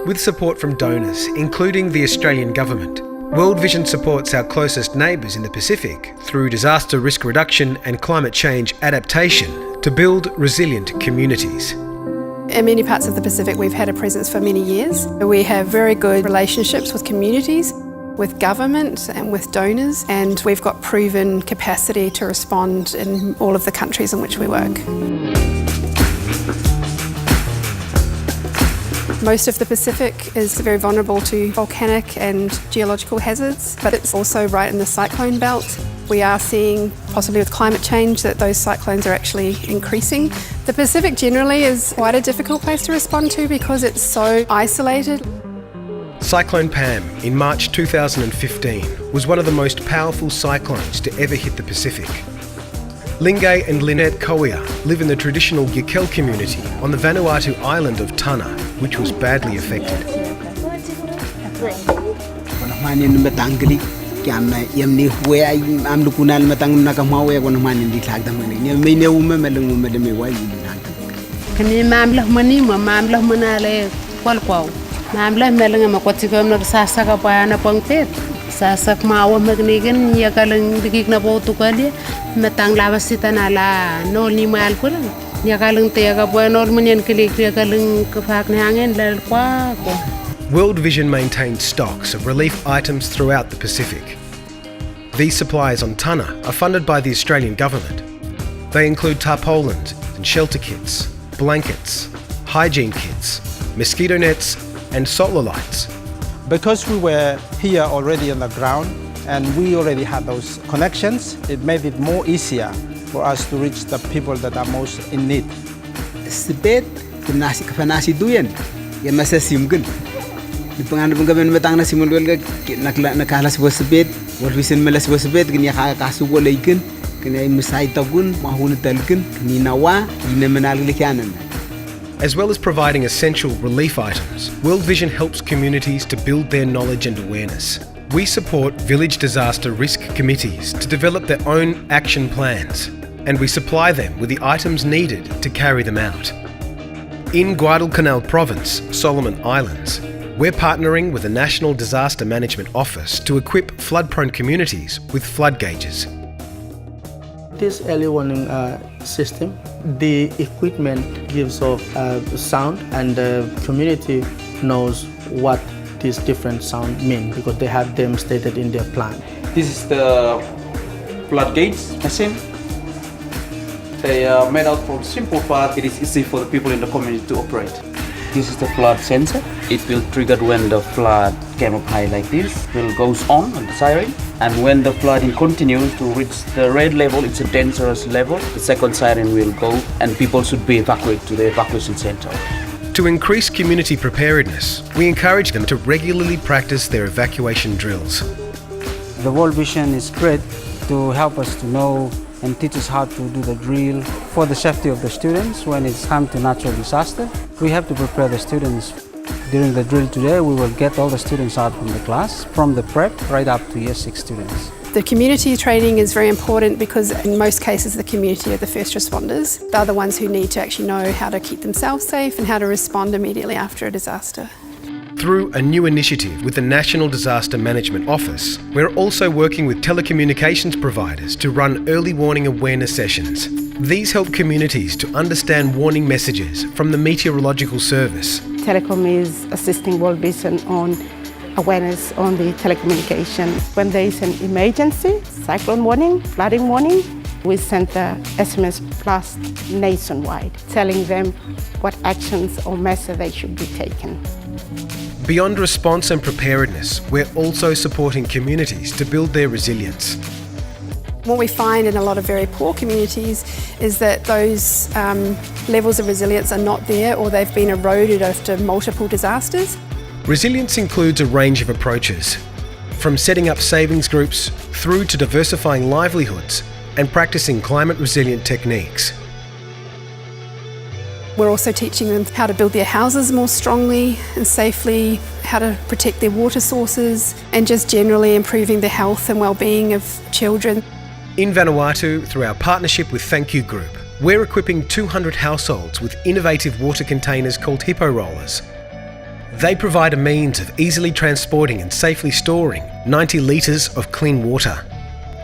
With support from donors, including the Australian government, World Vision supports our closest neighbours in the Pacific through disaster risk reduction and climate change adaptation to build resilient communities. In many parts of the Pacific, we've had a presence for many years. We have very good relationships with communities, with government and with donors, and we've got proven capacity to respond in all of the countries in which we work. Most of the Pacific is very vulnerable to volcanic and geological hazards, but it's also right in the cyclone belt. We are seeing, possibly with climate change, that those cyclones are actually increasing. The Pacific generally is quite a difficult place to respond to because it's so isolated. Cyclone Pam in March 2015 was one of the most powerful cyclones to ever hit the Pacific. Lingay and Lynette Kowia live in the traditional Yakel community on the Vanuatu island of Tanna, which was badly affected. Sasak mawa magnigan yakalang digig na po tukali matang labasita na la no ni mal ko lang yakalang tiyaga po normanyan kilik yakalang kapak na hangin lal kwa ko. World Vision maintains stocks of relief items throughout the Pacific. These supplies on Tanna are funded by the Australian government. They include tarpaulins and shelter kits, blankets, hygiene kits, mosquito nets and solar lights. Because we were here already on the ground and we already had those connections, it made it more easier for us to reach the people that are most in need. Sebet nasi duyan, ya masa simgun. Di pengamen metang nasi mulwel nak kalas buat sebet, walvisin melas buat sebet, kini kasu boleh ikan, kini mesai tagun mahun talken, kini nawa, ini menal lekanan. As well as providing essential relief items, World Vision helps communities to build their knowledge and awareness. We support village disaster risk committees to develop their own action plans, and we supply them with the items needed to carry them out. In Guadalcanal Province, Solomon Islands, we're partnering with the National Disaster Management Office to equip flood-prone communities with flood gauges. This early warning system, the equipment gives off sound and the community knows what these different sounds mean because they have them stated in their plan. This is the floodgates machine. They are made out from simple part. It is easy for the people in the community to operate. This is the flood sensor. It will trigger when the flood came up high like this. It will goes on the siren, and when the flooding continues to reach the red level, it's a dangerous level. The second siren will go, and people should be evacuated to the evacuation center. To increase community preparedness, we encourage them to regularly practice their evacuation drills. The World Vision is great to help us to know and teach us how to do the drill for the safety of the students when it's time to natural disaster. We have to prepare the students. During the drill today, we will get all the students out from the class, from the prep right up to year 6 students. The community training is very important because in most cases the community are the first responders. They're the ones who need to actually know how to keep themselves safe and how to respond immediately after a disaster. Through a new initiative with the National Disaster Management Office, we're also working with telecommunications providers to run early warning awareness sessions. These help communities to understand warning messages from the Meteorological Service. Telecom is assisting World Vision on awareness on the telecommunication. When there is an emergency, cyclone warning, flooding warning, we send the SMS blast nationwide, telling them what actions or measures they should be taken. Beyond response and preparedness, we're also supporting communities to build their resilience. What we find in a lot of very poor communities is that those levels of resilience are not there or they've been eroded after multiple disasters. Resilience includes a range of approaches, from setting up savings groups through to diversifying livelihoods and practicing climate-resilient techniques. We're also teaching them how to build their houses more strongly and safely, how to protect their water sources, and just generally improving the health and well-being of children. In Vanuatu, through our partnership with Thank You Group, We're equipping 200 households with innovative water containers called hippo rollers. They provide a means of easily transporting and safely storing 90 litres of clean water.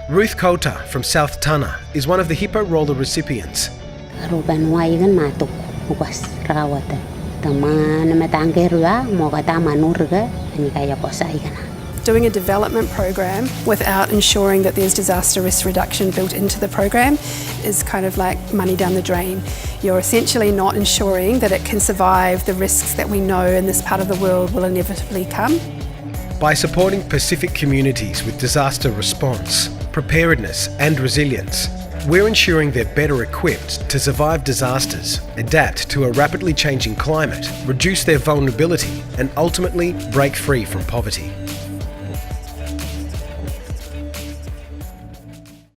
Ruth Kota from South Tana is one of the hippo roller recipients. Doing a development program without ensuring that there's disaster risk reduction built into the program is kind of like money down the drain. You're essentially not ensuring that it can survive the risks that we know in this part of the world will inevitably come. By supporting Pacific communities with disaster response, preparedness and resilience, we're ensuring they're better equipped to survive disasters, adapt to a rapidly changing climate, reduce their vulnerability and ultimately break free from poverty.